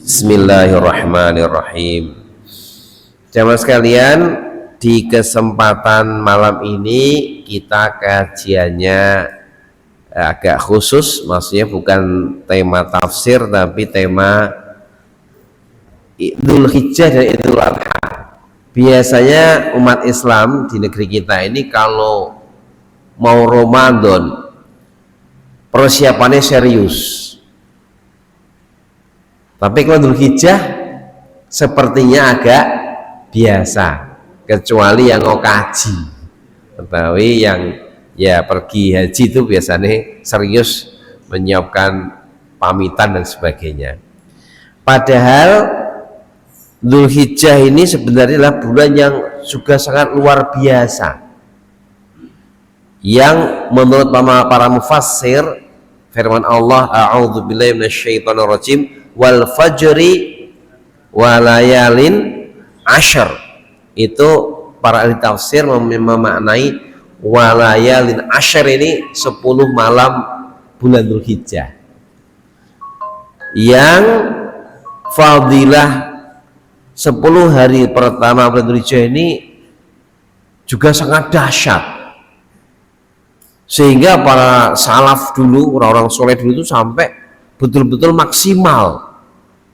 Bismillahirrahmanirrahim. Jamaah sekalian, di kesempatan malam ini kita kajiannya agak khusus, maksudnya bukan tema tafsir tapi tema Idul Hijjah dan Idul Adha. Biasanya umat Islam di negeri kita ini kalau mau Ramadan persiapannya serius. Tapi kalau Idul Hijjah sepertinya agak biasa, kecuali yang mau kaji. Tetapi yang ya pergi haji itu biasanya serius menyiapkan pamitan dan sebagainya. Padahal Idul Hijjah ini sebenarnya adalah bulan yang juga sangat luar biasa, yang menurut para mufassir firman Allah, a'udzubillahi minasyaitonirrajim, wal fajri walayalin ashar. Itu para ahli tafsir memaknai walayalin ashar ini 10 malam bulan Dzul Hijjah, yang fadilah 10 hari pertama bulan Dzul Hijjah ini juga sangat dahsyat, sehingga para salaf dulu, orang-orang soleh dulu itu sampai betul-betul maksimal.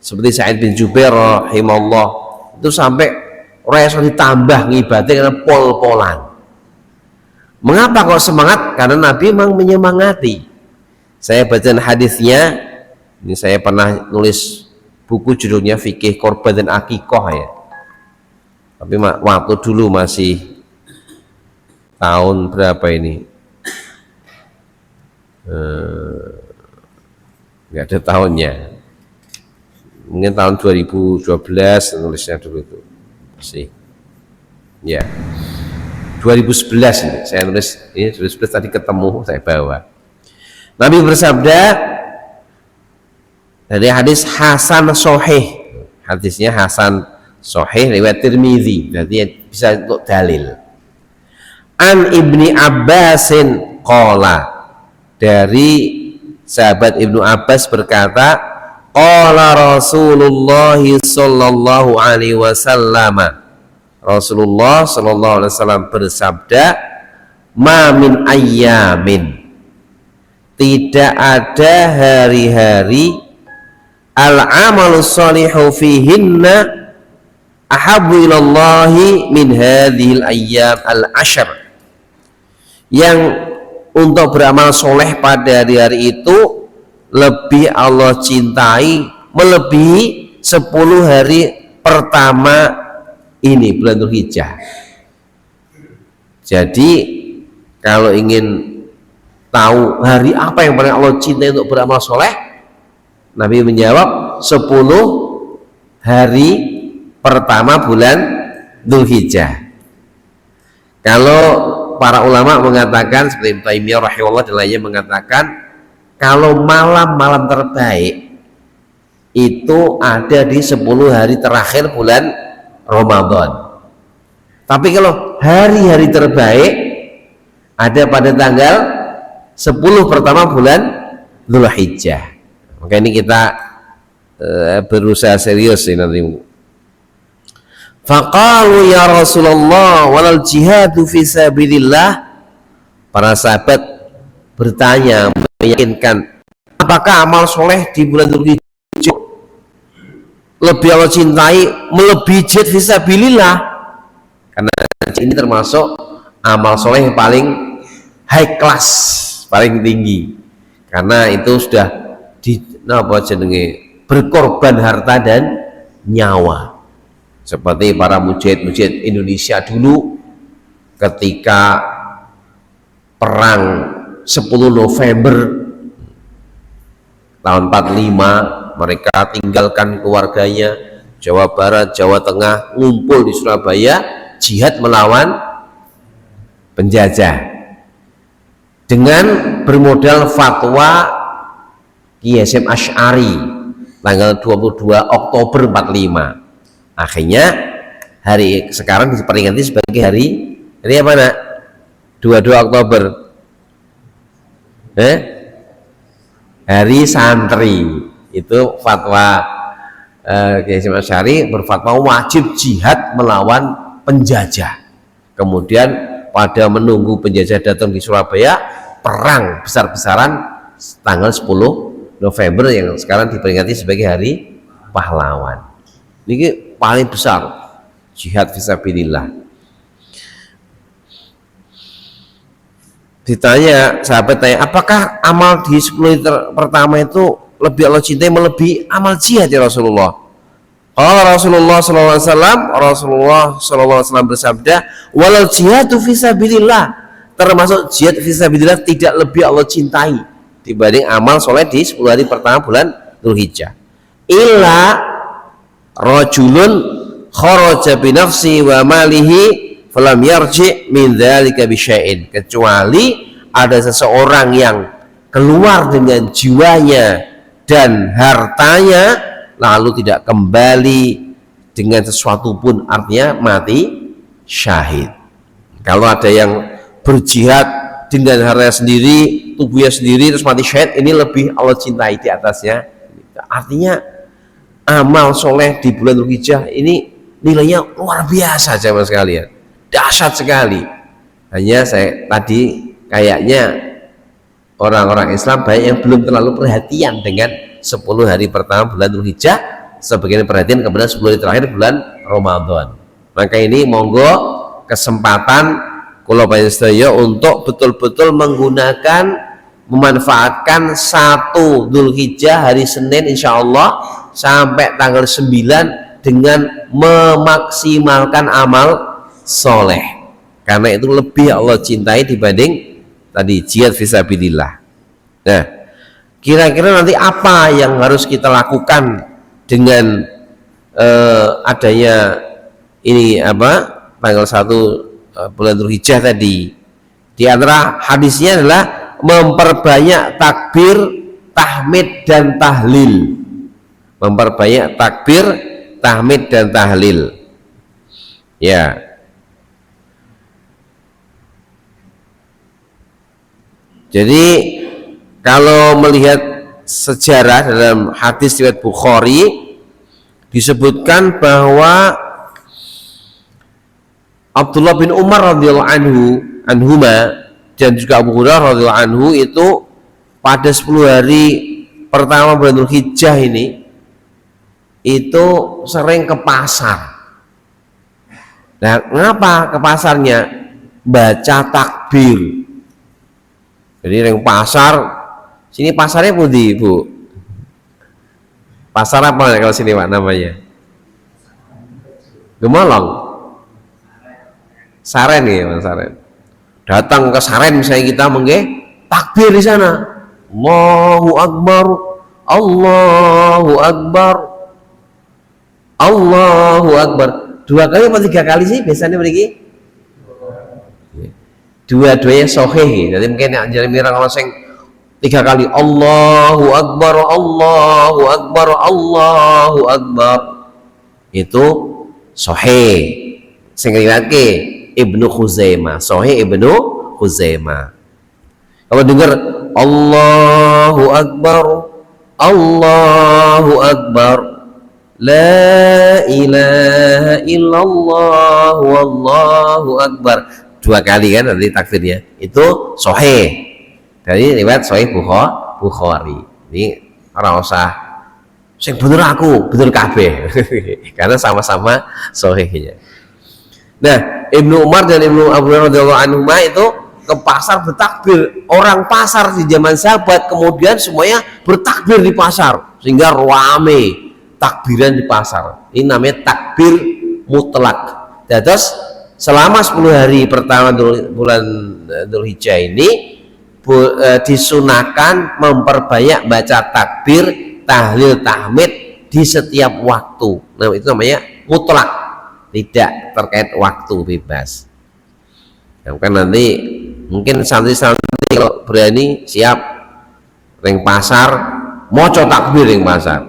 Seperti Sa'id bin Jubair rahimahullah, itu sampai rasa ditambah ngibadahnya karena pol-polan. Mengapa kok semangat? Karena Nabi memang menyemangati. Saya baca hadisnya, ini saya pernah nulis buku judulnya Fikih Korban dan Akikoh ya. Tapi waktu dulu masih tahun berapa ini? Nggak ada tahunnya, mungkin tahun 2012 nulisnya dulu itu sih ya, 2011 ini saya nulis. Ini 2011 tadi ketemu saya bawa. Nabi bersabda dari hadis Hasan Sahih, hadisnya Hasan Sahih riwayat Tirmidzi, berarti bisa untuk dalil. An Ibni Abbasin qala, dari sahabat Ibnu Abbas berkata, qala Rasulullah sallallahu alaihi wasallam, Rasulullah sallallahu alaihi wasallam bersabda, ma min ayyamin, tidak ada hari-hari al-amalus shalihu fihinna ahabbu ilallahi min hadhil ayyam al-ashr, yang untuk beramal soleh pada hari-hari itu lebih Allah cintai melebihi 10 hari pertama ini bulan Dzul Hijjah. Jadi kalau ingin tahu hari apa yang paling Allah cintai untuk beramal soleh, Nabi menjawab 10 hari pertama bulan Dzul Hijjah. Kalau para ulama mengatakan, seperti Ibnu Taimiyah rahimahullah dan lainnya mengatakan, kalau malam-malam terbaik itu ada di 10 hari terakhir bulan Ramadan. Tapi kalau hari-hari terbaik ada pada tanggal 10 pertama bulan Dzul Hijjah. Maka ini kita berusaha serius ini nanti. Faqalu ya Rasulullah walal jihadu fi sabilillah. Para sahabat bertanya, meyakinkan, apakah amal soleh di bulan Dzul Hijjah lebih Allah cintai melebihi jihad fi sabilillah? Karena ini termasuk amal soleh yang paling high class, paling tinggi, karena itu sudah berkorban harta dan nyawa. Seperti para mujahid-mujahid Indonesia dulu ketika perang 10 November tahun 45, mereka tinggalkan keluarganya Jawa Barat, Jawa Tengah, ngumpul di Surabaya, jihad melawan penjajah dengan bermodal fatwa Kiai Hasyim Asy'ari tanggal 22 Oktober 45. Akhirnya hari sekarang diperingati sebagai hari apa nak? 22 Oktober hari santri. Itu fatwa Kiai Hasyim Asy'ari berfatwa wajib jihad melawan penjajah. Kemudian pada menunggu penjajah datang di Surabaya, perang besar-besaran tanggal 10 November yang sekarang diperingati sebagai Hari Pahlawan. Ini paling besar jihad fisabilillah. Ditanya, sahabat tanya, apakah amal di 10 pertama itu lebih Allah cintai melebihi amal jihad ya Rasulullah? Rasulullah SAW bersabda, walau jihadu fisabilillah, termasuk jihad fisabilillah tidak lebih Allah cintai dibanding amal soleh di 10 hari pertama bulan Dzulhijjah. Illa rajulun kharaja binafsi wa malihi falam yarji min dzalika bisyai'in, kecuali ada seseorang yang keluar dengan jiwanya dan hartanya lalu tidak kembali dengan sesuatu pun, artinya mati syahid. Kalau ada yang berjihad dengan hartanya sendiri, tubuhnya sendiri, terus mati syahid, ini lebih Allah cintai di atasnya. Artinya amal soleh di bulan Dzulhijjah ini nilainya luar biasa jemaah sekalian, dahsyat sekali. Hanya saya tadi kayaknya orang-orang Islam banyak yang belum terlalu perhatian dengan 10 hari pertama bulan Dzulhijjah, sebagian perhatian kepada 10 hari terakhir bulan Ramadan. Maka ini monggo kesempatan kula panjenengan untuk betul-betul menggunakan, memanfaatkan 1 Dzulhijjah hari Senin insyaallah sampai tanggal 9 dengan memaksimalkan amal soleh, karena itu lebih Allah cintai dibanding tadi jihad fisabilillah. Nah, kira-kira nanti apa yang harus kita lakukan dengan adanya ini tanggal 1 bulan Dzulhijjah tadi? Di antara hadisnya adalah memperbanyak takbir, tahmid dan tahlil. Memperbanyak takbir, tahmid dan tahlil. Ya. Jadi kalau melihat sejarah dalam hadis riwayat Bukhari disebutkan bahwa Abdullah bin Umar radhiyallahu anhuma dan juga Abu Hurairah radhiyallahu anhu itu pada 10 hari pertama bulan Dzulhijjah ini itu sering ke pasar. Nah, ngapa ke pasarnya? Baca takbir. Jadi yang pasar, sini pasarnya pundi, Bu? Pasar apa kalau sini Pak namanya? Gemolong. Saren ya, Mas Saren. Datang ke Saren misalnya kita takbir di sana. Allahu Akbar, Allahu Akbar, Allahu Akbar. 2 kali atau 3 kali sih biasanya begini? Dua-duanya sahih. Jadi mungkin yang jadi mirang kalau sing 3 kali Allahu Akbar, Allahu Akbar, Allahu Akbar itu sahih. Sing riwayatke Ibnu Khuzaimah, sahih Ibnu Khuzaimah. Kalau dengar Allahu Akbar, Allahu Akbar, la ilaha illallah wallahu akbar, 2 kali kan nanti takbirnya, itu sahih dari riwayat sahih Bukhari. Ini ora usah sing bener aku bener kabeh karena sama-sama sahihnya. Nah, Ibnu Umar dan Ibnu Abu Hurairah radhiyallahu anhu itu ke pasar bertakbir. Orang pasar di zaman sahabat kemudian semuanya bertakbir di pasar sehingga rame takbiran di pasar. Ini namanya takbir mutlak. Terus selama 10 hari pertama bulan Dzulhijjah ini disunahkan memperbanyak baca takbir, tahlil, tahmid di setiap waktu. Nah, itu namanya mutlak, tidak terkait waktu, bebas. Nah, kan nanti mungkin santri-santri kalau berani siap ring pasar moco takbir ring pasar.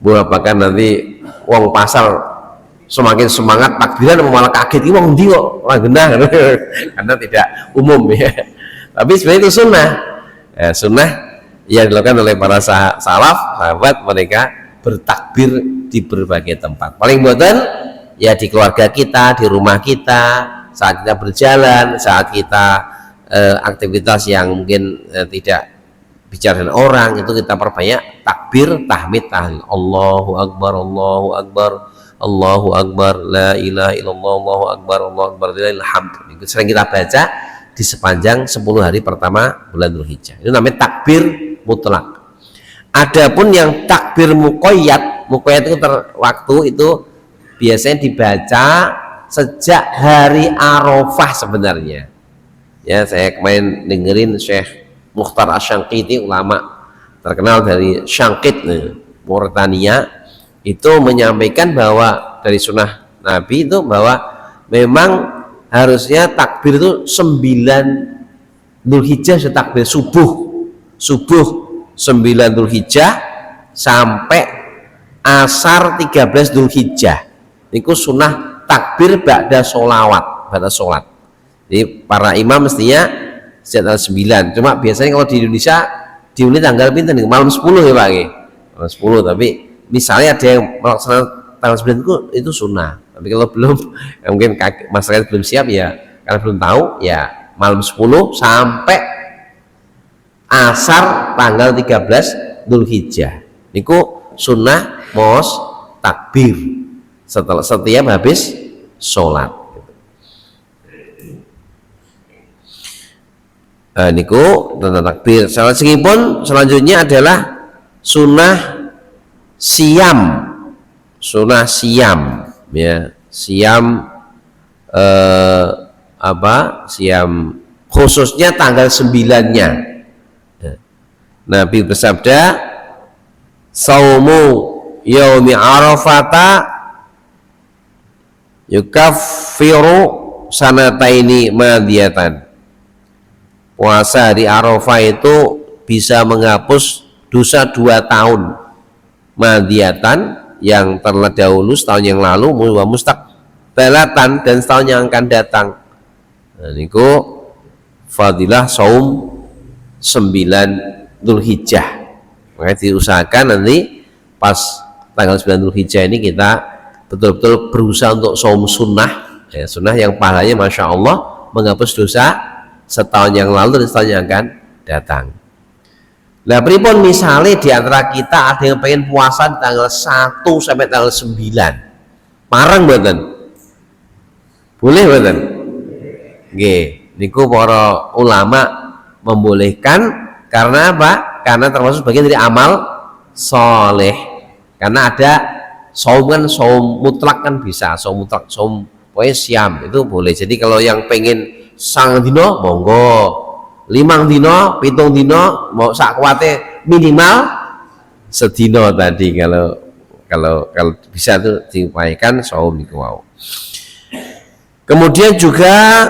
Bahkan nanti wong pasar semakin semangat takbiran malah kaget, ini wong ndi kok ora genah karena tidak umum ya. Tapi sebenarnya itu sunnah. Sunnah yang dilakukan oleh para salaf sahabat, mereka bertakbir di berbagai tempat. Paling buatan ya di keluarga kita, di rumah kita, saat kita berjalan, saat kita aktivitas yang mungkin tidak bicara dengan orang, itu kita perbanyak takbir, tahmid, tahlil. Allahu akbar, Allahu akbar, Allahu akbar, la ilaha illallah, Allahu akbar, Allahu akbar, lillahil hamd. Itu sering kita baca di sepanjang 10 hari pertama bulan Dzulhijjah. Itu namanya takbir mutlak. Adapun yang takbir muqayyad itu waktu itu biasanya dibaca sejak hari Arafah sebenarnya. Ya, saya kemarin dengerin Syekh Mukhtar Asy-Syangqiti, ulama terkenal dari Syangqit, Mauritania, itu menyampaikan bahwa dari sunnah Nabi itu bahwa memang harusnya takbir itu 9 Dzulhijjah takbir subuh 9 Dzulhijjah sampai asar 13 Dzulhijjah. Itu sunnah takbir ba'da sholawat, ba'da sholat. Jadi para imam mestinya sejak tanggal 9. Cuma biasanya kalau di Indonesia diundi tanggal pinten malam 10 ya Pak. Malam 10, tapi misalnya ada yang melaksanakan tanggal 9 itu sunnah. Tapi kalau belum ya mungkin masyarakat belum siap ya, karena belum tahu ya malam 10 sampai asar tanggal 13 Dzulhijjah. Niku sunnah mos takbir setiap habis sholat. Niku tentang takbir. Selanjutnya adalah sunnah siam ya, siam siam khususnya tanggal 9-nya. Nabi bersabda, saumu yaumi arafata yukaffiru sanataini madiyatan. Puasa di Arafah itu bisa menghapus dosa 2 tahun madiyatan, yang telah dahulu setahun yang lalu, wa mustaqbalatan, dan setahun yang akan datang. Nah, niku fadilah saum 9 Dzulhijjah. Makanya diusahakan nanti pas tanggal 9 Dzulhijjah ini kita betul-betul berusaha untuk saum sunnah, ya, sunnah yang pahalanya Masya Allah menghapus dosa setahun yang lalu dan setahun yang akan datang. Nah, pripun misalnya di antara kita ada yang pengen puasa di tanggal 1 sampai tanggal 9. Marang mboten? Boleh mboten? Nggih, niku para ulama membolehkan. Karena apa? Karena termasuk bagian dari amal soleh. Karena ada saum kan, saum mutlak kan bisa, saum mutlak, saum pokoknya siam itu boleh. Jadi kalau yang pengen sang dino monggo, 5 dino, 7 dino, mau sak kuate minimal sedino tadi, kalau bisa tuh diupayakan saum niku wau. Kemudian juga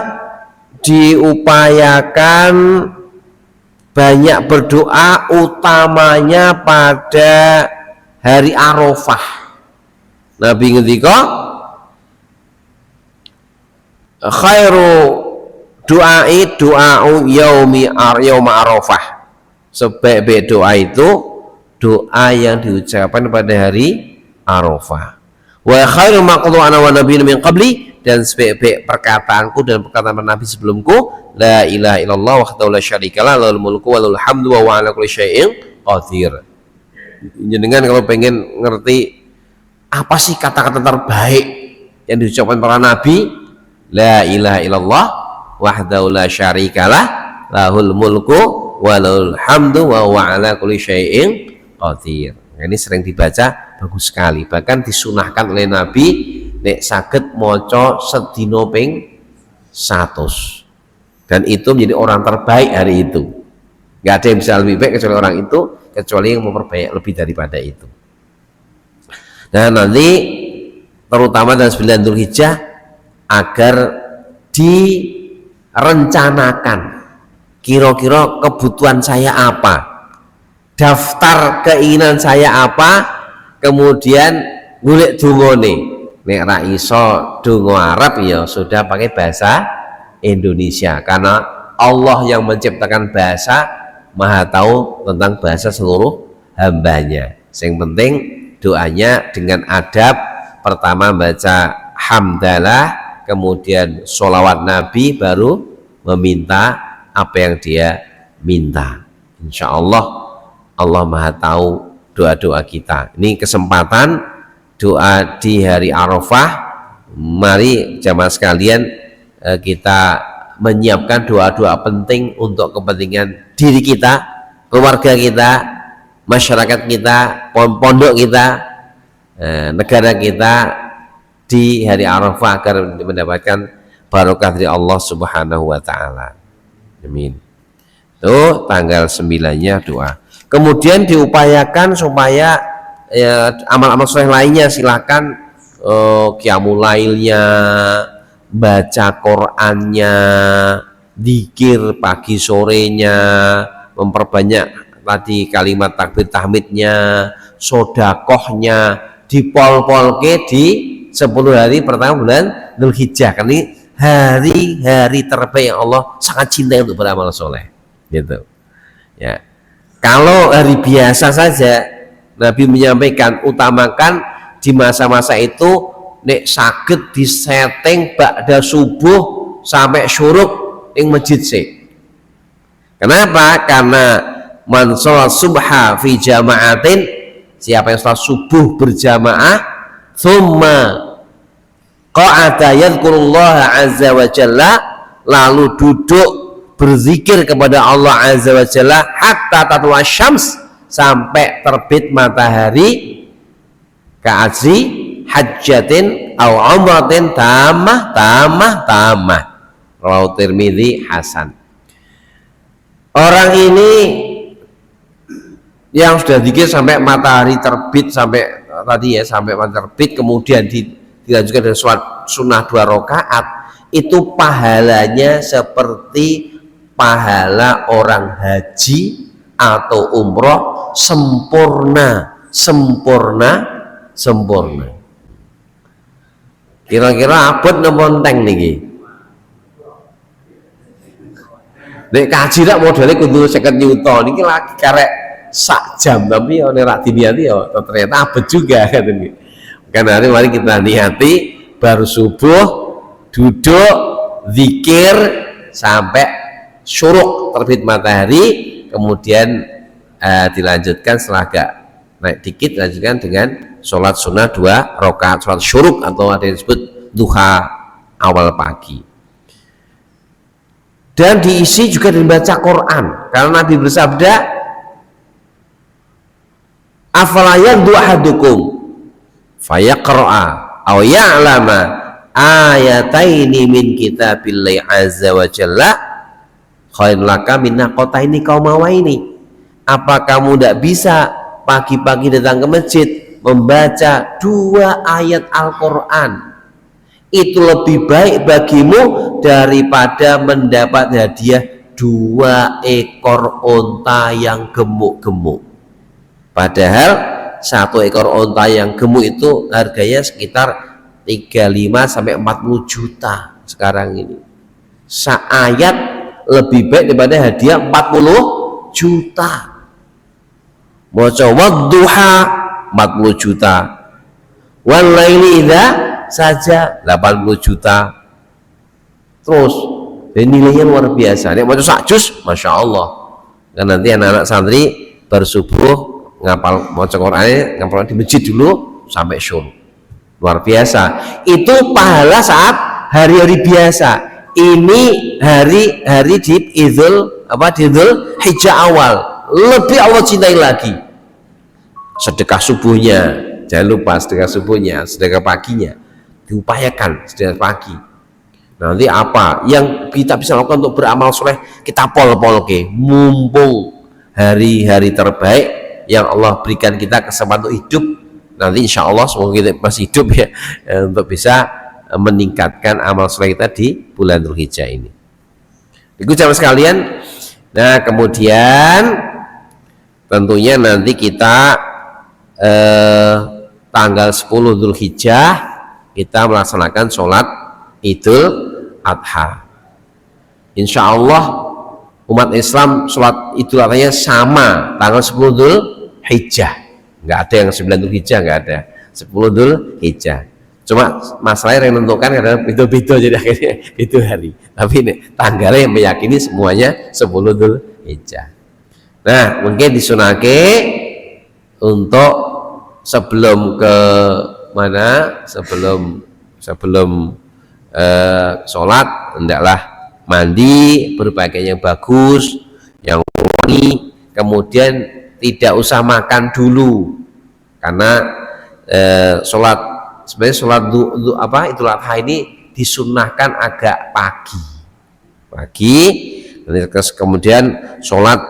diupayakan banyak berdoa, utamanya pada hari Arafah. Nabi ngendika, khairu du'ai du'a'u yauma Arafah. Sebaik-baik doa itu doa yang diucapkan pada hari Arafah. Wa khairu ma qala ana wa nabiyyu min qabli, dan sebaik-baik perkataanku dan perkataan Nabi sebelumku, la ilaha illallah wahdahu la syarikalah, lahul mulku wa lahul hamdu wa huwa ala kulli syai'in qadir. Jenengan kalau pengen ngerti apa sih kata-kata terbaik yang diucapkan para nabi, la ilaha illallah wahdahu la syarikalah, lahul mulku wa lahul hamdu wa huwa ala kulli syai'in qadir. Ini sering dibaca, bagus sekali. Bahkan disunahkan oleh Nabi nek saged maca sedina ping 100, dan itu menjadi orang terbaik hari itu. Nggak ada yang bisa lebih baik kecuali orang itu, kecuali yang memperbaik lebih daripada itu. Nah, nanti terutama dalam 9 Dzulhijjah agar direncanakan kira-kira kebutuhan saya apa, daftar keinginan saya apa, kemudian golek dungane. Nek ra iso donga Arab ya sudah pakai bahasa Indonesia, karena Allah yang menciptakan bahasa Maha tahu tentang bahasa seluruh hambanya. Yang penting doanya dengan adab, pertama baca hamdalah, kemudian sholawat Nabi, baru meminta apa yang dia minta. Insya Allah Allah Maha tahu doa-doa kita. Ini kesempatan doa di hari Arafah. Mari jamaah sekalian, kita menyiapkan doa-doa penting untuk kepentingan diri kita, keluarga kita, masyarakat kita, pondok kita, negara kita di hari Arafah agar mendapatkan barokah dari Allah Subhanahu wa taala. Amin. Itu tanggal 9-nya doa. Kemudian diupayakan supaya amal-amal soleh lainnya, silakan qiyamul lailnya, baca Qur'annya, zikir pagi sorenya, memperbanyak tadi kalimat takbir tahmidnya, sodakohnya, dipol-polke di 10 hari pertama bulan Dzulhijjah. Kan ini hari-hari terbaik yang Allah sangat cintai untuk beramal soleh, gitu ya. Kalau hari biasa saja, Nabi menyampaikan utamakan di masa-masa itu nek saged disetting ba'da subuh sampai syuruk ing masjid sih. Kenapa? Karena man sholat subha fi jama'atin, siapa yang sholat subuh berjamaah, thumma qa'ada yadhkurullaha azza wa jalla, lalu duduk berzikir kepada Allah azza wa jalla hatta tatlu'a syams, sampai terbit matahari, ka'ajri hajjatin au umratin tamah. Rawahu Tirmidzi hasan. Orang ini yang sudah zikir sampai matahari terbit, sampai tadi ya, sampai matahari terbit, kemudian dilanjutkan dengan sholat sunnah 2 rakaat, itu pahalanya seperti pahala orang haji atau umroh sempurna. Kira-kira abot napa enteng niki? Nek kaji rak modele kudu 50 yuta niki lagi karek sak jam, tapi ya nek rak diniati ya ternyata abot juga katanya. Karena mari kita niati baru subuh duduk zikir sampai syuruk terbit matahari, kemudian dilanjutkan setelah agak naik dikit, lanjutkan dengan sholat sunnah 2 rakaat, sholat syuruk atau ada yang disebut duha awal pagi. Dan diisi juga dibaca Quran, karena Nabi bersabda, afala yandu ahadukum fayaqra'a aw ya'lama ayataini min kitabillahi azza wa jalla khairul laka min naqataini qaumawaini. Apa kamu tidak bisa pagi-pagi datang ke masjid membaca 2 ayat Al-Quran? Itu lebih baik bagimu daripada mendapat hadiah 2 ekor onta yang gemuk-gemuk. Padahal 1 ekor onta yang gemuk itu harganya sekitar 35 sampai 40 juta sekarang ini. Seayat lebih baik daripada hadiah 40 juta. Maca wadduha 40 juta, wal laili idza saja 80 juta. Terus dan nilainya luar biasa. Nek maca sak juz, masya Allah. Dan nanti anak-anak santri bersubuh ngapal maca Qur'an, ngapal di masjid dulu sampai syur. Luar biasa. Itu pahala saat hari-hari biasa. Ini hari-hari di Dzul Hijjah awal, lebih Allah cintai lagi. Sedekah subuhnya, jangan lupa sedekah subuhnya, sedekah paginya diupayakan, sedekah pagi. Nanti apa yang kita bisa lakukan untuk beramal soleh, kita pol-polke, mumpung hari-hari terbaik yang Allah berikan kita kesempatan untuk hidup. Nanti insya Allah semoga kita masih hidup ya, untuk bisa meningkatkan amal soleh kita di bulan Dzulhijjah ini. Itu jamaah sekalian. Nah, kemudian tentunya nanti kita tanggal 10 Dzulhijjah kita melaksanakan sholat Idul Adha. Insya Allah umat Islam sholat Idul Adha sama tanggal 10 Dzul Hijjah, nggak ada yang 9 Dzul Hijjah, nggak ada, 10 Dzul Hijjah. Cuma masalahnya yang menentukan adalah beda-beda, jadi akhirnya itu hari, tapi ini tanggalnya yang meyakini semuanya 10 Dzul Hijjah. Nah, mungkin disunake untuk sebelum ke mana, sebelum sholat hendaklah mandi, berpakaian yang bagus, yang wangi, kemudian tidak usah makan dulu, karena sholat sebenarnya sholat Idul Adha ini disunnahkan agak pagi, kemudian sholat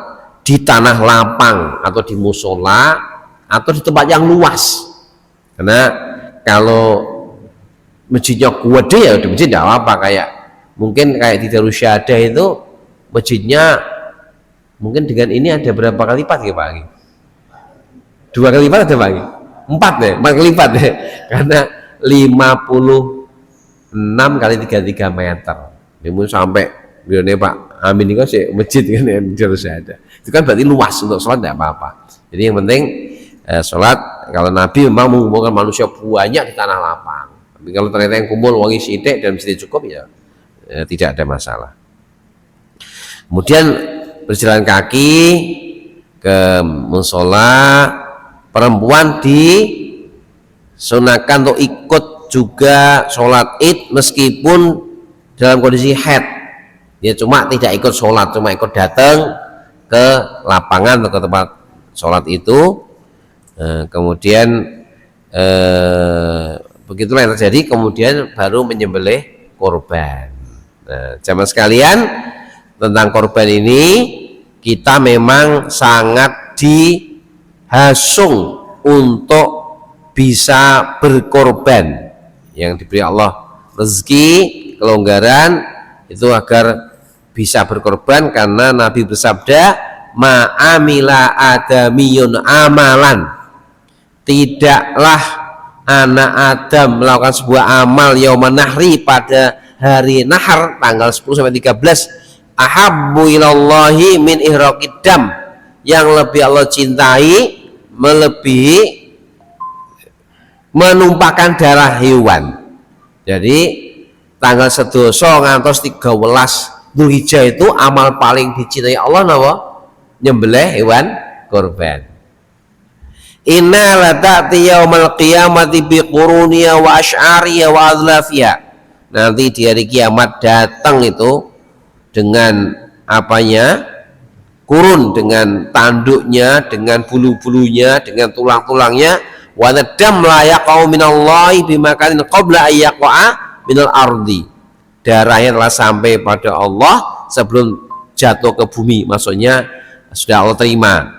di tanah lapang atau di musola atau di tempat yang luas, karena kalau masjidnya gede ya di masjid tidak apa, kayak mungkin kayak di Darussyada itu masjidnya mungkin dengan ini ada berapa kali lipat ya Pak? 2 kali lipat ada Pak? 4 kali lipat ya, karena 56 kali 33 meter. Ini sampai biasanya Pak Amin ini kan sih masjid kan yang Darussyada. Itu kan berarti luas, untuk sholat tidak apa-apa. Jadi yang penting sholat, kalau Nabi memang mengumpulkan manusia banyak di tanah lapang. Tapi kalau ternyata yang kumpul wangi sidik dan mesti cukup ya tidak ada masalah. Kemudian berjalan kaki ke musola, perempuan disunahkan untuk ikut juga sholat Id meskipun dalam kondisi haid. Dia cuma tidak ikut sholat, cuma ikut datang ke lapangan atau ke tempat sholat itu. Kemudian begitulah yang terjadi, kemudian baru menyembelih korban. Nah, jamaah sekalian, tentang korban ini kita memang sangat dihasung untuk bisa berkorban, yang diberi Allah rezeki, kelonggaran itu agar bisa berkorban, karena Nabi bersabda, ma'amila adamiyun amalan, tidaklah anak Adam melakukan sebuah amal yauman nahri, pada hari nahar tanggal 10 sampai 13, ahabbu ilallahi min ihraqid dam, yang lebih Allah cintai melebihi menumpahkan darah hewan. Jadi tanggal 11 ngantos 13 Dzulhijjah itu amal paling dicintai Allah napa? Nyembelih hewan korban. Inna la ta'ti yaumal qiyamati bi quruniya wa asy'ariya wa adlafiya. Nanti di hari kiamat datang itu dengan apanya? Kurun, dengan tanduknya, dengan bulu-bulunya, dengan tulang-tulangnya. Wa nadam la yaqau minallahi bimakanin qabla ayyaqa'a minal ardi. Darahnya telah sampai pada Allah sebelum jatuh ke bumi, maksudnya sudah Allah terima.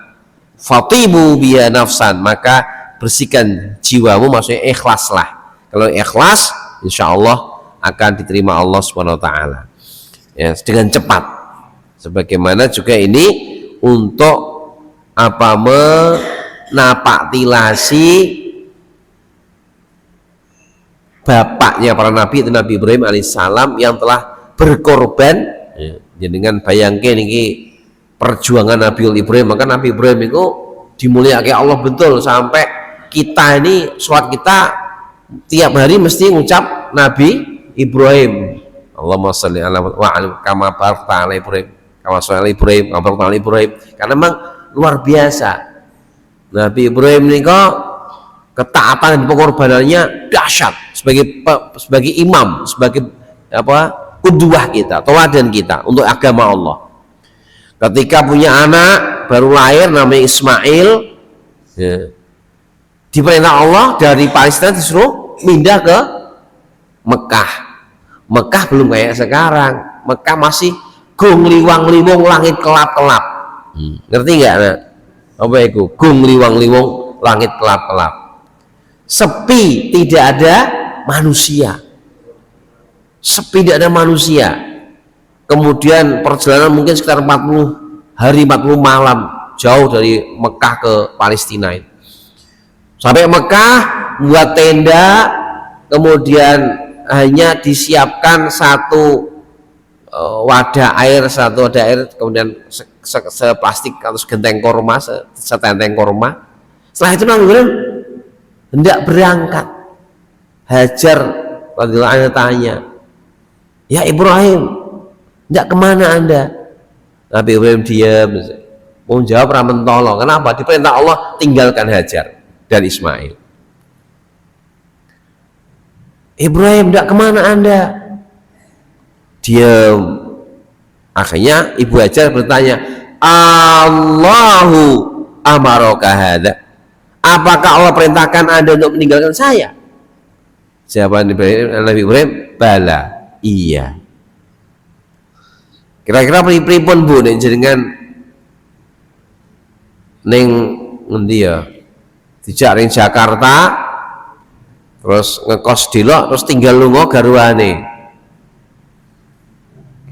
Fatibu biha nafsan, maka bersihkan jiwamu, maksudnya ikhlaslah. Kalau ikhlas, insya Allah akan diterima Allah Subhanahu Wa Taala ya, dengan cepat. Sebagaimana juga ini untuk apa, menapaktilasi bapaknya para nabi, itu Nabi Ibrahim alaihissalam yang telah berkorban ya. Dengan bayangkan ini perjuangan Nabi Ibrahim, maka Nabi Ibrahim itu dimuliakan Allah betul, sampai kita ini sholat kita tiap hari mesti ngucap Nabi Ibrahim, Allahumma sholli ala wa ala kama barakta ala Ibrahim, kama sholli ala Ibrahim, kama barakta ala Ibrahim, karena memang luar biasa Nabi Ibrahim ini kok ketaatan dan pengorbanannya dahsyat, sebagai imam, sebagai apa, qudwah kita, teladan kita untuk agama Allah. Ketika punya anak baru lahir namanya Ismail ya, diperintah Allah dari Palestina disuruh pindah ke Mekah. Mekah belum kayak sekarang, Mekah masih gung liwang liwung langit kelap-kelap. Ngerti nggak? Nah, apa itu gung liwang liwung langit kelap-kelap, sepi, tidak ada manusia, sepi, tidak ada manusia. Kemudian perjalanan mungkin sekitar 40 hari 40 malam jauh dari Mekah ke Palestina. Sampai Mekah buat tenda, kemudian hanya disiapkan satu wadah air, satu wadah air, kemudian seplastik atau segenteng korma, setenteng korma. Setelah itu Nabi Ibrahim hendak berangkat. Hajar radhiyallahu anha tanya, ya Ibrahim, hendak kemana anda? Nabi Ibrahim diam, mau jawab ramentolo. Kenapa? Diperintah Allah tinggalkan Hajar dan Ismail. Ibrahim, hendak kemana anda? Diam. Akhirnya Ibu Hajar bertanya, Allahu amaraka hadza? Apakah Allah perintahkan anda untuk meninggalkan saya? Jawaban Nabi Ibrahim, bala, iya. Kira-kira pripun Bu nek jenengan ning ngendi ya? Dijak ring Jakarta terus ngekos delok terus tinggal lunga garwane.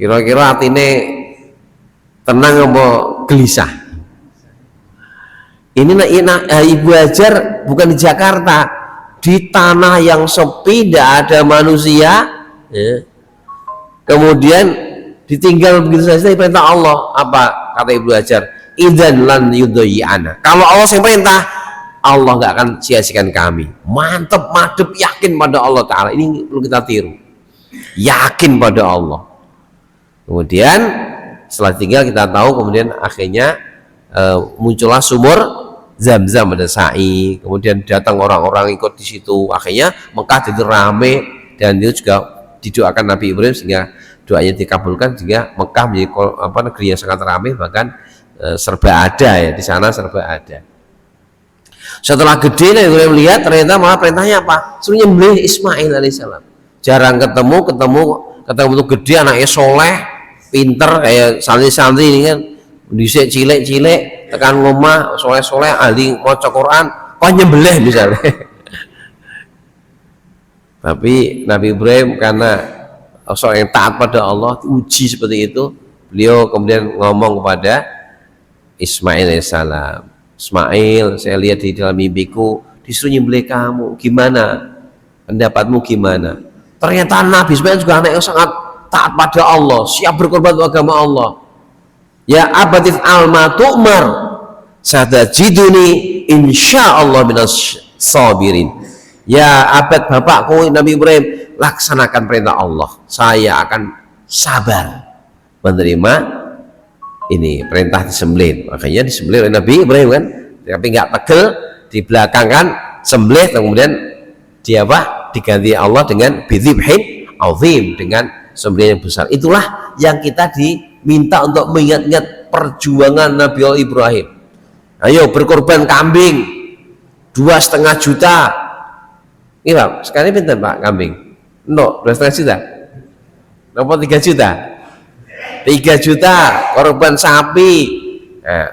Kira-kira atine tenang apa gelisah? Ini Ibu Hajar bukan di Jakarta, di tanah yang sepi, tidak ada manusia, ya. Kemudian ditinggal begitu saja perintah Allah. Apa kata Ibu Hajar? Idzan lan yudhi'ana. Kalau Allah yang perintah, Allah nggak akan sia-siakan kami. Mantep, madep, yakin pada Allah Ta'ala. Ini perlu kita tiru, yakin pada Allah. Kemudian setelah tinggal kita tahu, kemudian akhirnya muncullah sumur Zam-Zam, ada sa'i, kemudian datang orang-orang ikut di situ, akhirnya Mekah jadi rame, dan itu juga didoakan Nabi Ibrahim sehingga doanya dikabulkan, sehingga Mekah menjadi negeri yang sangat ramai, bahkan serba ada ya di sana, serba ada. Setelah gede Nabi Ibrahim lihat ternyata malah perintahnya apa? Suruh nyembelih Ismail alaihissalam. Jarang ketemu tuh gede, anaknya soleh, pinter kayak santri-santri ini kan, dhisik cilik-cilik tekan ngomah soleh-soleh ahli maca Quran, kok nyembelih misalnya. Tapi Nabi Ibrahim karena seorang yang taat pada Allah, uji seperti itu, beliau kemudian ngomong kepada Ismail alaihissalam, Ismail, saya lihat di dalam mimpiku disuruh nyembelih kamu, gimana pendapatmu gimana? Ternyata Nabi Ismail juga anak yang sangat taat pada Allah, siap berkorban untuk agama Allah. Ya abatif alma tu'mar satajiduni insyaallah minas sabirin. Ya abad bapakku Nabi Ibrahim, laksanakan perintah Allah, saya akan sabar menerima ini perintah disembelih. Makanya disembelih oleh Nabi Ibrahim kan, tapi nggak tegel, di belakang kan sembelih, kemudian dia diganti Allah dengan bidzibhin azim, dengan sembelih yang besar. Itulah yang kita diminta untuk mengingat-ingat perjuangan Nabi Allah Ibrahim. Ayo berkorban kambing 2,5 juta. Ini Pak, sekarang pinter Pak kambing? No, 2,5 juta. Nomor 3 juta. 3 juta korban sapi. Nah,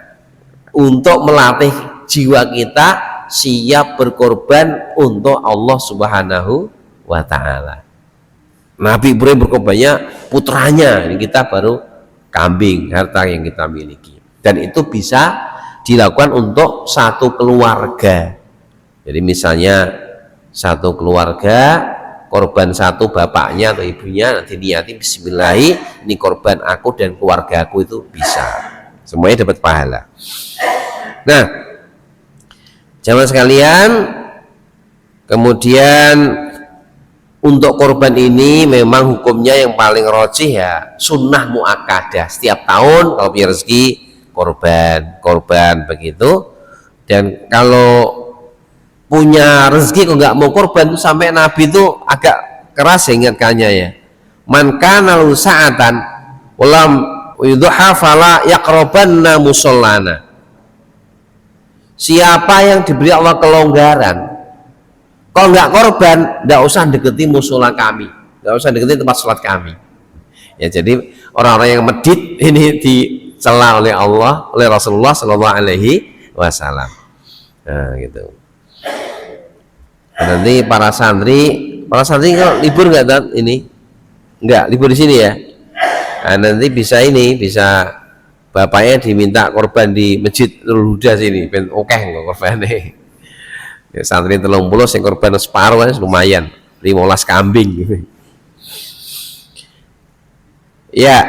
untuk melatih jiwa kita siap berkorban untuk Allah Subhanahu wa Ta'ala. Nabi Ibrahim berkorbannya putranya, ini kita baru kambing, harta yang kita miliki, dan itu bisa dilakukan untuk satu keluarga. Jadi misalnya satu keluarga korban satu, bapaknya atau ibunya, nanti niati bismillahi, ini korban aku dan keluarga aku, itu bisa, semuanya dapat pahala. Nah jamaah sekalian, kemudian untuk korban ini memang hukumnya yang paling rojih ya sunnah muakkadah, setiap tahun kalau punya rezeki korban begitu. Dan kalau punya rezeki kok nggak mau korban tuh, sampai Nabi itu agak keras ya ingatkannya ya, man kana lahu sa'atan walam yudhha fala yaqrabanna musallana. Siapa yang diberi Allah kelonggaran, kalau nggak korban, nggak usah deketi musola kami, nggak usah deketi tempat sholat kami. Ya, jadi orang-orang yang medit ini dicela oleh Allah, oleh Rasulullah Shallallahu Alaihi Wasallam. Nah, gitu. Nanti para santri kalau libur nggak dan ini, nggak libur di sini ya. Nah, nanti bisa bapaknya diminta korban di Masjid Nurul Huda sini, ben oke nggak korbannya. Ya, santri 30 sing korban separuh kan lumayan, 15 kambing. Ya,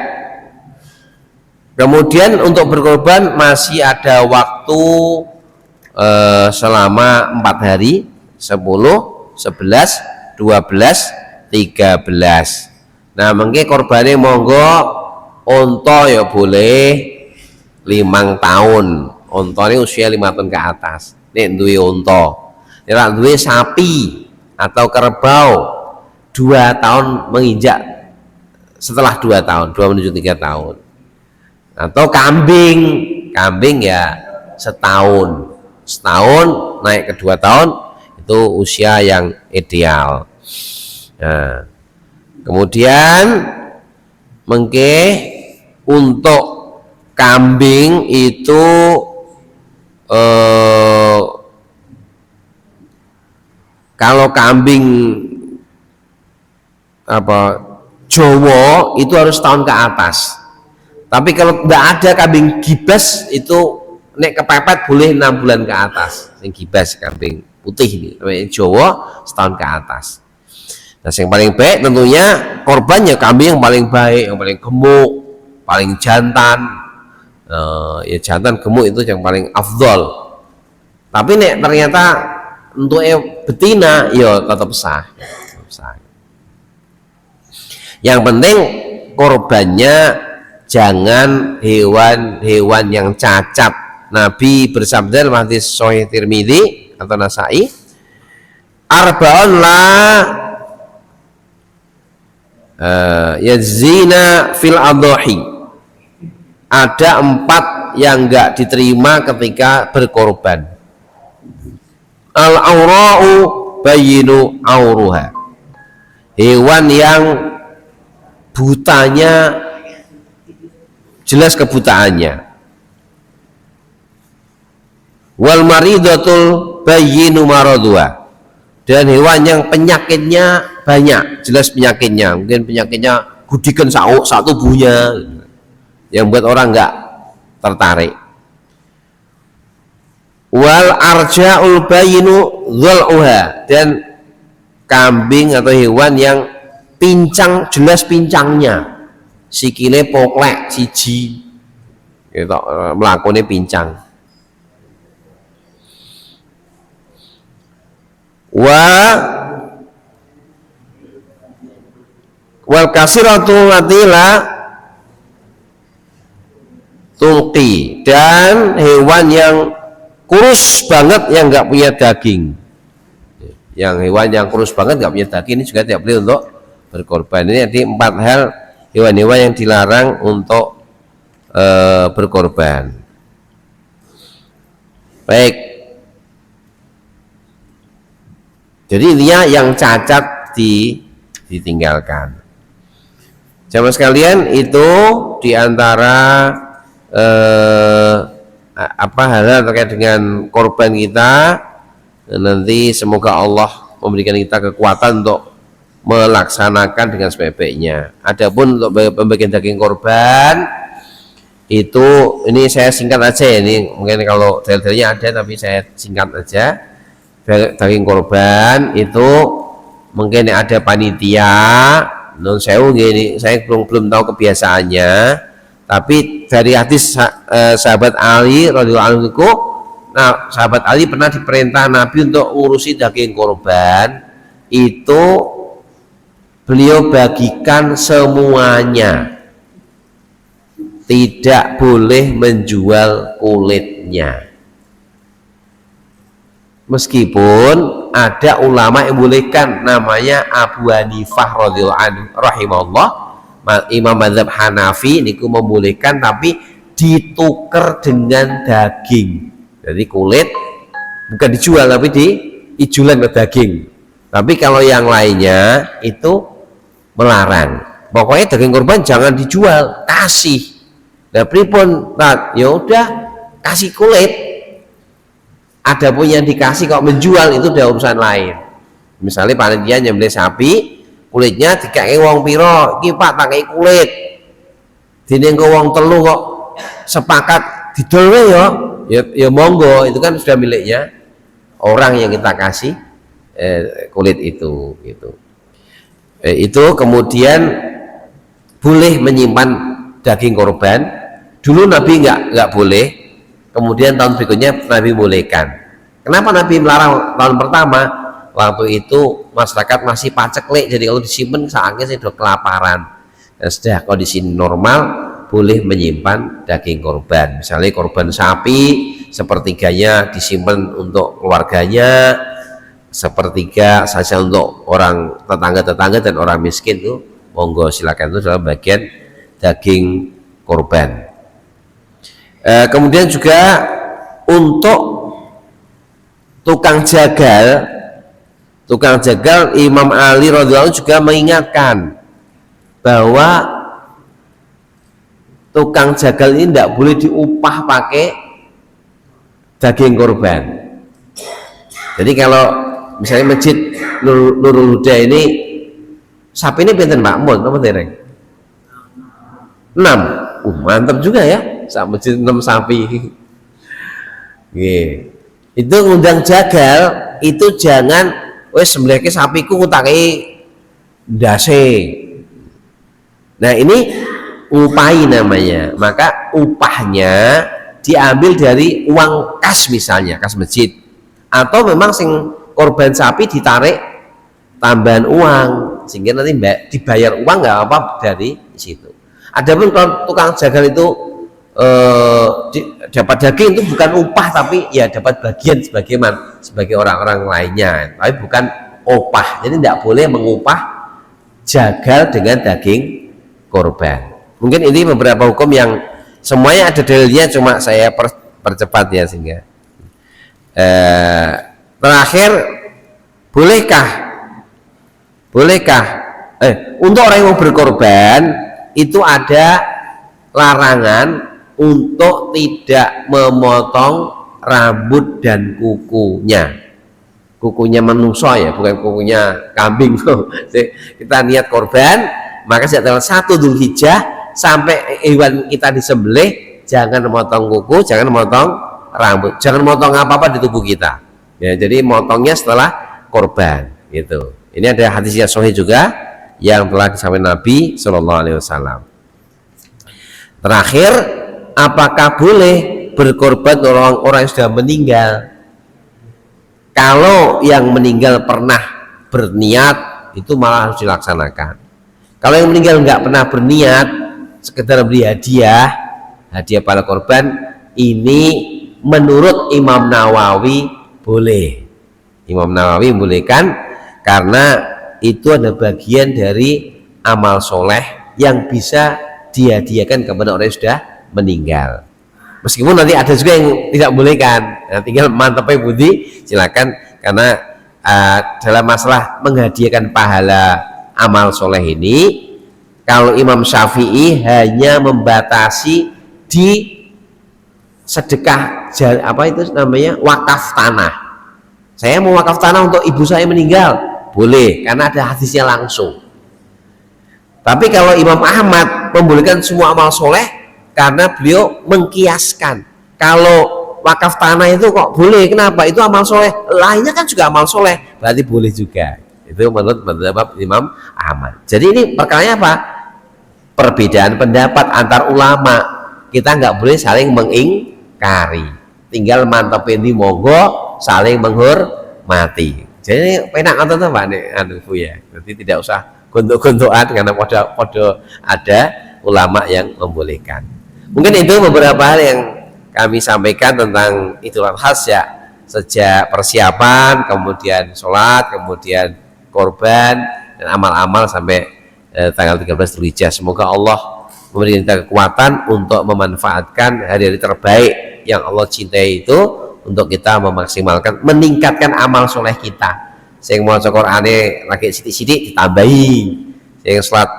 kemudian untuk berkorban masih ada waktu selama 4 hari, 10, 11, 12, 13. Nah, mungkin korbannya monggo onto ya boleh 5 tahun. Onto ini usia 5 tahun ke atas. Ini duwe onto. Ini duwe sapi atau kerbau 2 tahun menginjak, setelah 2 tahun, 2 menuju 3 tahun. Atau kambing ya setahun naik ke 2 tahun, itu usia yang ideal. Nah, kemudian mengke untuk kambing itu kalau kambing Jawa itu harus tahun ke atas. Tapi kalau tidak ada kambing gibas itu nek kepepet boleh 6 bulan ke atas. Yang gibas kambing putih ini, Jawa setahun ke atas. Nah, yang paling baik tentunya korbannya kambing yang paling baik, yang paling gemuk, paling jantan. Ya jantan gemuk itu yang paling afdol. Tapi nek ternyata untuk betina ya tetap sah. Yang penting korbannya jangan hewan-hewan yang cacat. Nabi bersabda dalam hadis Sahih Tirmidzi atau Nasai, arba'un la yazina fil adhahi. Ada 4 yang enggak diterima ketika berkorban. Al-aura'u bayyinu auruha. Hewan yang butanya jelas kebutaannya. Wal maridatul bayyinu maraduha. Dan hewan yang penyakitnya banyak, jelas penyakitnya. Mungkin penyakitnya gudikan satu tubuhnya, yang buat orang enggak tertarik. Wal arja'ul bayyinu dhul'uha. Dan kambing atau hewan yang pincang, jelas pincangnya, sikile poklek siji gitu, melakukannya pincang. Wal kasiratu latila tulqi. Dan hewan yang kurus banget yang nggak punya daging, hewan yang kurus banget nggak punya daging ini juga tidak boleh untuk berkorban. Ini jadi 4 hal hewan-hewan yang dilarang untuk berkorban. Baik, jadi intinya yang cacat ditinggalkan. Jamaah sekalian, itu diantara hal-hal terkait dengan korban kita. Nanti semoga Allah memberikan kita kekuatan untuk melaksanakan dengan sebaik-baiknya. Adapun untuk pembagian daging korban itu, ini saya singkat aja ya, ini mungkin kalau detailnya ada tapi saya singkat aja. Daging korban itu mungkin ada panitia, non sewu gini, saya belum tahu kebiasaannya, tapi dari hadis sahabat Ali radhiyallahu anhu, nah sahabat Ali pernah diperintah Nabi untuk urusi daging korban itu beliau bagikan semuanya, tidak boleh menjual kulitnya. Meskipun ada ulama yang bolehkan, namanya Abu Hanifah radhiyallahu anhu rahimahullah, imam mazhab Hanafi niku membolehkan, tapi ditukar dengan daging. Jadi kulit bukan dijual tapi diijulan ke daging. Tapi kalau yang lainnya itu melarang. Pokoknya daging korban jangan dijual, kasih. Nah, pripun? Nah, ya udah kasih kulit. Ada pun yang dikasih kok menjual itu udah urusan lain. Misalnya panitia nyembelih sapi, kulitnya dikai wong piro, iki Pak tak kei kulit. Dene engko wong telu kok sepakat didol ya monggo, itu kan sudah miliknya orang yang kita kasih kulit itu gitu. Itu kemudian boleh menyimpan daging korban. Dulu Nabi nggak boleh, kemudian tahun berikutnya Nabi bolehkan. Kenapa Nabi melarang tahun pertama? Waktu itu masyarakat masih paceklik, jadi kalau disimpan saatnya saya udah kelaparan. Dan sudah kondisi normal boleh menyimpan daging korban. Misalnya korban sapi, sepertiganya disimpan untuk keluarganya, sepertiga saja untuk orang tetangga-tetangga dan orang miskin. Tuh monggo silakan, itu dalam bagian daging korban. Kemudian juga untuk tukang jagal Imam Ali radhiyallahu anhu juga mengingatkan bahwa tukang jagal ini tidak boleh diupah pakai daging korban. Jadi kalau misalnya masjid Nurul Huda ini sapi ini pinten Pak? Mun apa dereng? 6. Mantap juga ya, sak masjid 6 sapi. Nggih. Itu ngundang jagal itu jangan wes sembelihke sapiku ngutake ndase. Nah, ini upai namanya. Maka upahnya diambil dari uang kas, misalnya kas masjid, atau memang sing korban sapi ditarik tambahan uang sehingga nanti dibayar uang nggak apa dari situ. Adapun kalau tukang jagal itu dapat daging itu bukan upah, tapi ya dapat bagian sebagai orang-orang lainnya, tapi bukan upah. Jadi tidak boleh mengupah jagal dengan daging korban. Mungkin ini beberapa hukum yang semuanya ada dalilnya, cuma saya percepat ya sehingga terakhir, bolehkah untuk orang yang mau berkorban itu ada larangan untuk tidak memotong rambut dan kukunya manusia ya, bukan kukunya kambing. Kita niat korban, maka sejak tanggal 1 Dzulhijjah sampai hewan kita disembelih, jangan memotong kuku, jangan memotong rambut, jangan memotong apa-apa di tubuh kita ya. Jadi motongnya setelah korban gitu. Ini ada hadisnya sahih juga yang telah disampaikan Nabi SAW. Terakhir, apakah boleh berkorban orang-orang yang sudah meninggal? Kalau yang meninggal pernah berniat, itu malah harus dilaksanakan. Kalau yang meninggal nggak pernah berniat, sekedar beri hadiah pada korban, ini menurut Imam Nawawi boleh. Imam Nawawi membolehkan karena itu ada bagian dari amal soleh yang bisa dihadiahkan kepada orang yang sudah meninggal. Meskipun nanti ada juga yang tidak bolehkan, nah, tinggal mantapnya budi silakan, karena dalam masalah menghadiahkan pahala amal soleh ini, kalau Imam Syafi'i hanya membatasi di sedekah apa itu namanya, wakaf tanah. Saya mau wakaf tanah untuk ibu saya meninggal, boleh karena ada hadisnya langsung. Tapi kalau Imam Ahmad membolehkan semua amal soleh karena beliau mengkiaskan. Kalau wakaf tanah itu kok boleh, kenapa? Itu amal soleh, lainnya kan juga amal soleh, berarti boleh juga. Itu menurut pendapat Imam Ahmad. Jadi ini perkaranya apa? Perbedaan pendapat antar ulama. Kita nggak boleh saling mengingkari, tinggal mantap ini monggo saling menghormati. Jadi penak nonton Pak nih Bu ya. Jadi tidak usah gontok-gontokan karena podo ada ulama yang membolehkan. Mungkin itu beberapa hal yang kami sampaikan tentang Idul Adha ya, sejak persiapan, kemudian sholat, kemudian korban dan amal-amal sampai tanggal 13 Dzulhijjah. Semoga Allah memberi kita kekuatan untuk memanfaatkan hari-hari terbaik yang Allah cintai itu untuk kita memaksimalkan, meningkatkan amal soleh kita. Sing mau Qur'ane lagi sithik-sithik ditambahi, sing salat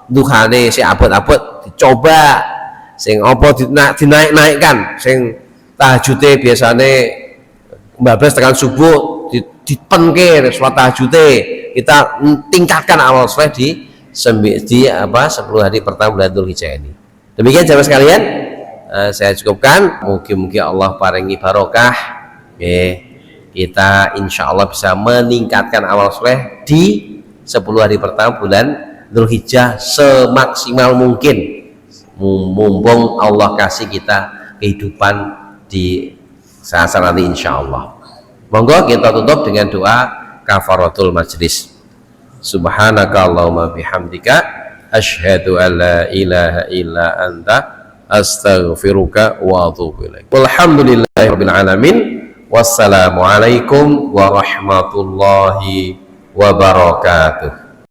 duhane si abot-abot dicoba, sing apa dinaik-naikkan, sing tahajude biasane 12 tekan subuh dipenke salat tahajude, kita tingkatkan amal soleh di 10 hari pertama bulan Dzulhijjah ini. Demikian jamaah sekalian, saya cukupkan. Mungkin Allah paringi barokah, kita insya Allah bisa meningkatkan amal soleh di 10 hari pertama bulan Dzulhijjah semaksimal mungkin, mumpung Allah kasih kita kehidupan di saat nanti insya Allah. Monggo kita tutup dengan doa kafaratul majlis. Subhanaka Allahumma bihamdika asyhadu an la ilaha illa anta astaghfiruka wa atubu ilaik. Walhamdulillahirabbil alamin. Wassalamualaikum warahmatullahi wabarakatuh.